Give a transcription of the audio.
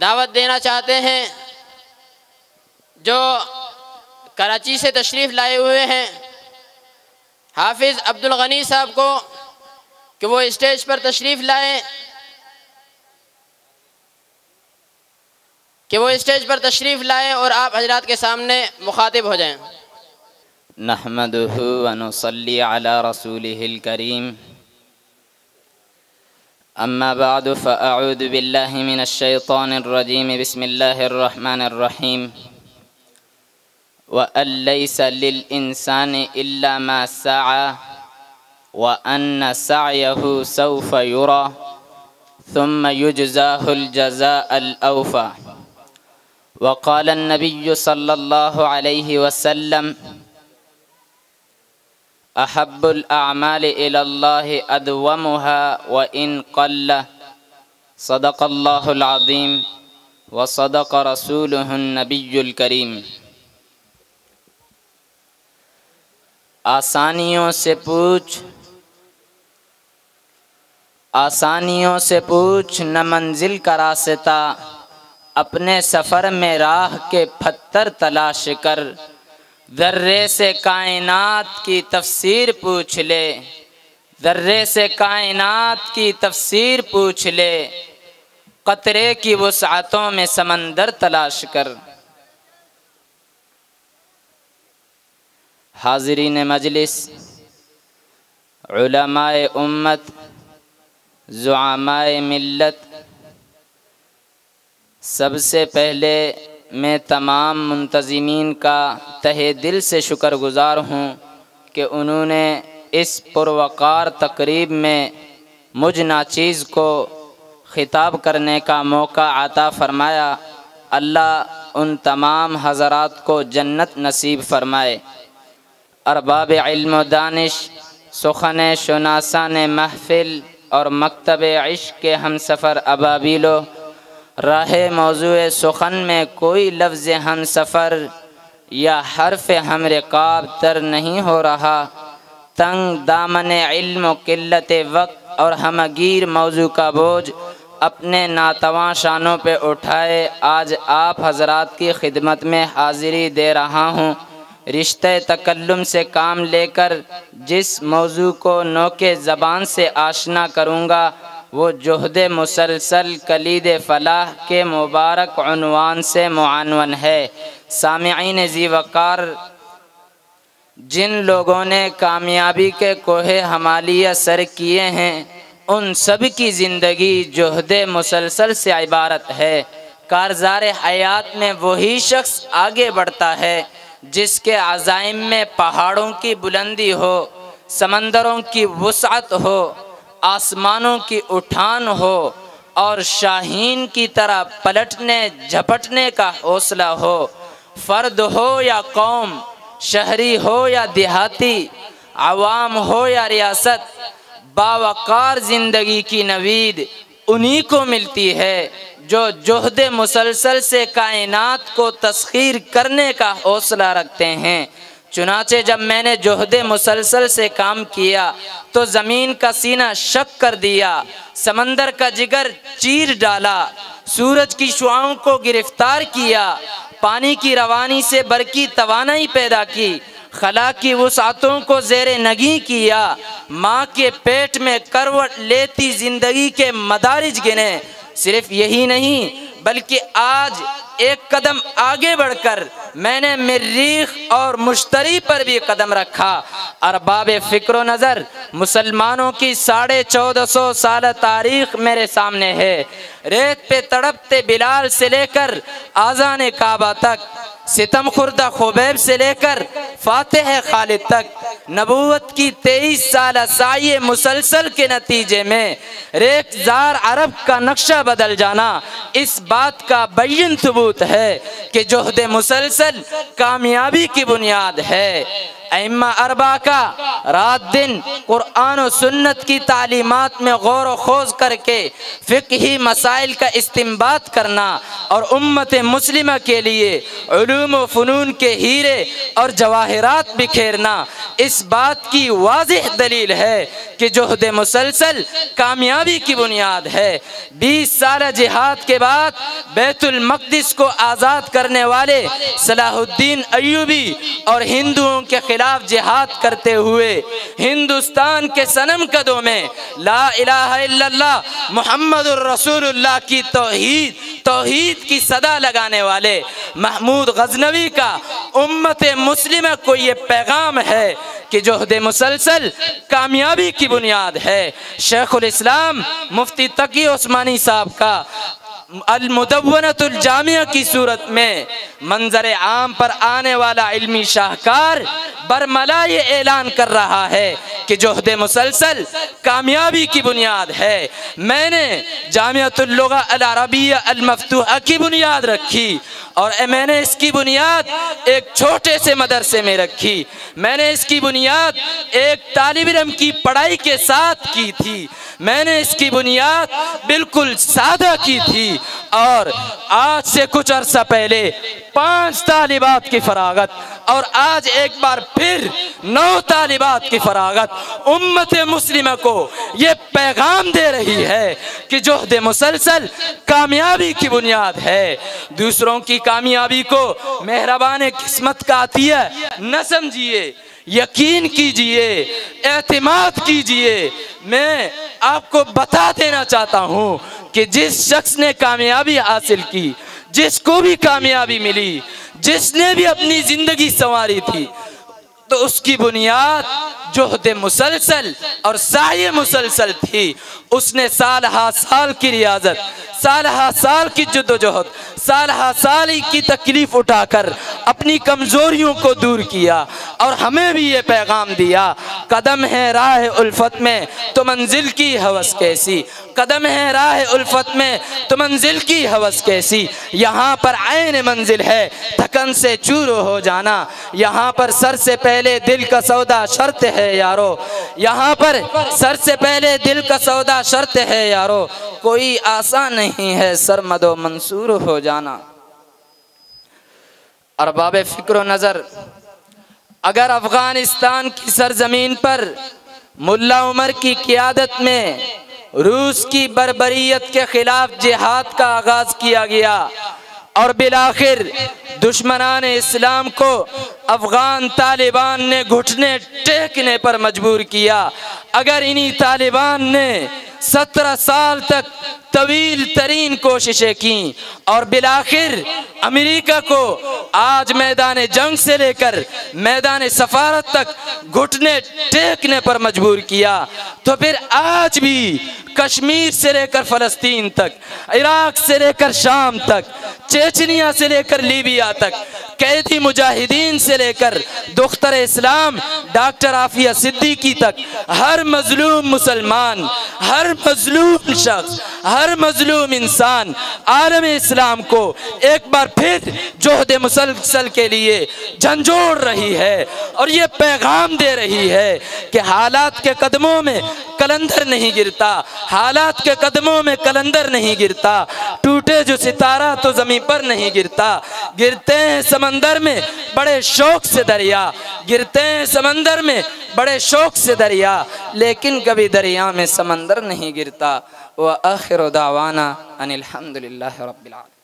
دعوت دینا چاہتے ہیں جو کراچی سے تشریف لائے ہوئے ہیں حافظ عبدالغنی صاحب کو کہ وہ اسٹیج پر تشریف لائیں، اور آپ حضرات کے سامنے مخاطب ہو جائیں۔ نحمدہ ونصلی علی رسولہ الکریم، اما بعد فاعوذ باللہ من الشیطان الرجیم، بسم اللہ الرحمن الرحیم۔ وَأَن لَيْسَ لِلْإِنسَانِ إِلَّا مَا سَعَى وَأَنَّ سَعْيَهُ سَوْفَ يُرَى ثُمَّ يُجْزَاهُ الْجَزَاءَ الْأَوْفَى۔ وقال النبي صلى الله عليه وسلم: أحب الأعمال إلى الله أدومها وإن قل۔ صدق الله العظيم وصدق رسوله النبي الكريم۔ آسانیوں سے پوچھ نہ منزل کا راستہ، اپنے سفر میں راہ کے پتھر تلاش کر، ذرے سے کائنات کی تفسیر پوچھ لے، ذرے سے کائنات کی تفسیر پوچھ لے، قطرے کی وسعتوں میں سمندر تلاش کر۔ حاضرین مجلس، علماء امت، زعماء ملت، سب سے پہلے میں تمام منتظمین کا تہہ دل سے شکر گزار ہوں کہ انہوں نے اس پروقار تقریب میں مجھ ناچیز کو خطاب کرنے کا موقع عطا فرمایا۔ اللہ ان تمام حضرات کو جنت نصیب فرمائے۔ ارباب علم و دانش، سخن شناسان محفل اور مکتب عشق کے ہم سفر ابابیلو، راہ موضوع سخن میں کوئی لفظ ہم سفر یا حرف ہم رکاب تر نہیں ہو رہا۔ تنگ دامن علم و قلت وقت اور ہمگیر موضوع کا بوجھ اپنے ناتواں شانوں پہ اٹھائے آج آپ حضرات کی خدمت میں حاضری دے رہا ہوں۔ رشتہ تکلم سے کام لے کر جس موضوع کو نوکے زبان سے آشنا کروں گا وہ جہد مسلسل کلید فلاح کے مبارک عنوان سے معنون ہے۔ سامعین ذی وقار، جن لوگوں نے کامیابی کے کوہ ہمالیہ سر کیے ہیں ان سب کی زندگی جہد مسلسل سے عبارت ہے۔ کارزار حیات میں وہی شخص آگے بڑھتا ہے جس کے عزائم میں پہاڑوں کی بلندی ہو، سمندروں کی وسعت ہو، آسمانوں کی اٹھان ہو اور شاہین کی طرح پلٹنے جھپٹنے کا حوصلہ ہو۔ فرد ہو یا قوم، شہری ہو یا دیہاتی، عوام ہو یا ریاست، باوقار زندگی کی نوید انہی کو ملتی ہے جو جہد مسلسل سے کائنات کو تسخیر کرنے کا حوصلہ رکھتے ہیں۔ چنانچہ جب میں نے جہد مسلسل سے کام کیا تو زمین کا سینہ شک کر دیا، سمندر کا جگر چیر ڈالا، سورج کی شعاؤں کو گرفتار کیا، پانی کی روانی سے برقی توانائی پیدا کی، خلا کی وسعتوں کو زیر نگیں کیا، ماں کے پیٹ میں کروٹ لیتی زندگی کے مدارج گنے۔ صرف یہی نہیں بلکہ آج ایک قدم آگے بڑھ کر میں نے مریخ اور مشتری پر بھی قدم رکھا۔ ارباب فکر و نظر، مسلمانوں کی 1450 سال تاریخ میرے سامنے ہے۔ ریت پہ تڑپتے بلال سے لے کر آذان کعبہ تک، ستم خوردہ خبیب سے لے کر فاتح خالد تک، نبوت کی 23 سالہ سعی مسلسل کے نتیجے میں ریختزار عرب کا نقشہ بدل جانا اس بات کا بین ثبوت ہے کہ جہد مسلسل کامیابی کی بنیاد ہے۔ ائمہ اربعہ کا رات دن قرآن و سنت کی تعلیمات میں غور و خوض کر کے فقہی مسائل کا استنباط کرنا اور امت مسلمہ کے لیے علوم و فنون کے ہیرے اور جواہرات بکھیرنا اس بات کی واضح دلیل ہے کہ جہد مسلسل کامیابی کی بنیاد ہے۔ 20 سالہ جہاد کے بعد بیت المقدس کو آزاد کرنے والے صلاح الدین ایوبی اور ہندوؤں کے خلاف جہاد کرتے ہوئے ہندوستان کے صنم قدوں میں لا الہ الا اللہ محمد الرسول اللہ کی توحید کی صدا لگانے والے محمود غزنوی کا امت مسلمہ کو یہ پیغام ہے کہ جہد مسلسل کامیابی کی بنیاد ہے۔ شیخ الاسلام مفتی تقی عثمانی صاحب کا المدونۃ الجامعہ کی صورت میں منظر عام پر آنے والا علمی شاہکار برملا یہ اعلان کر رہا ہے کہ جہد مسلسل کامیابی کی بنیاد ہے۔ میں نے جامعۃ اللغہ العربیہ المفتوحہ کی بنیاد رکھی اور میں نے اس کی بنیاد ایک چھوٹے سے مدرسے میں رکھی۔ میں نے اس کی بنیاد ایک طالب علم کی پڑھائی کے ساتھ کی تھی۔ میں نے اس کی بنیاد بالکل سادہ کی تھی اور آج سے کچھ عرصہ پہلے 5 طالبات کی فراغت اور آج ایک بار پھر 9 طالبات کی فراغت امت مسلمہ کو یہ پیغام دے رہی ہے کہ جہد مسلسل کامیابی کی بنیاد ہے۔ دوسروں کی کامیابی کو مہربان قسمت کا عطیہ نہ سمجھیے، یقین کیجئے، اعتماد کیجئے۔ میں آپ کو بتا دینا چاہتا ہوں کہ جس شخص نے کامیابی حاصل کی، جس کو بھی کامیابی ملی، جس نے بھی اپنی زندگی سنواری تھی، تو اس کی بنیاد جہد مسلسل اور سعی مسلسل تھی۔ اس نے سال ہا سال کی ریاضت، سال ہا سال کی جد و جہد، سال ہا سال کی تکلیف اٹھا کر اپنی کمزوریوں کو دور کیا اور ہمیں بھی یہ پیغام دیا، قدم ہے راہ الفت میں تو منزل کی ہوس کیسی، قدم ہے راہ الفت میں تو منزل کی ہوس کیسی، یہاں پر عین منزل ہے تھکن سے چور ہو جانا، یہاں پر سر سے پہلے دل کا سودا شرط ہے یارو، یہاں پر سر سے پہلے دل کا سودا شرط ہے یارو، کوئی آسان نہیں ہے سرمد و منصور ہو جانا۔ ارباب فکر و نظر، اگر افغانستان کی سرزمین پر ملا عمر کی قیادت میں روس کی بربریت کے خلاف جہاد کا آغاز کیا گیا اور بالآخر دشمنان اسلام کو افغان طالبان نے گھٹنے ٹیکنے پر مجبور کیا، اگر انہی طالبان نے 17 سال تک طویل ترین کوششیں کی اور بالآخر امریکہ کو آج میدان جنگ سے لے کر میدان سفارت تک گھٹنے ٹیکنے پر مجبور کیا، تو پھر آج بھی کشمیر سے لے کر فلسطین تک، عراق سے لے کر شام تک، چیچنیا سے لے کر لیبیا تک، قیدی مجاہدین سے لے کر دختر اسلام ڈاکٹر عافیہ صدیقی تک، ہر مظلوم مسلمان، ہر مظلوم شخص، ہر مظلوم انسان عالم اسلام کو ایک بار پھر جہد مسلسل کے لیے جھنجھوڑ رہی ہے اور یہ پیغام دے رہی ہے کہ حالات کے قدموں میں کلندر نہیں گرتا، حالات کے قدموں میں کلندر نہیں گرتا، ٹوٹے جو ستارہ تو زمین پر نہیں گرتا، گرتے ہیں سمندر میں بڑے شوق سے دریا، گرتے ہیں سمندر میں بڑے شوق سے دریا، لیکن کبھی دریا میں سمندر نہیں گرتا۔ وآخر دعوانا ان الحمد للہ رب العالمین۔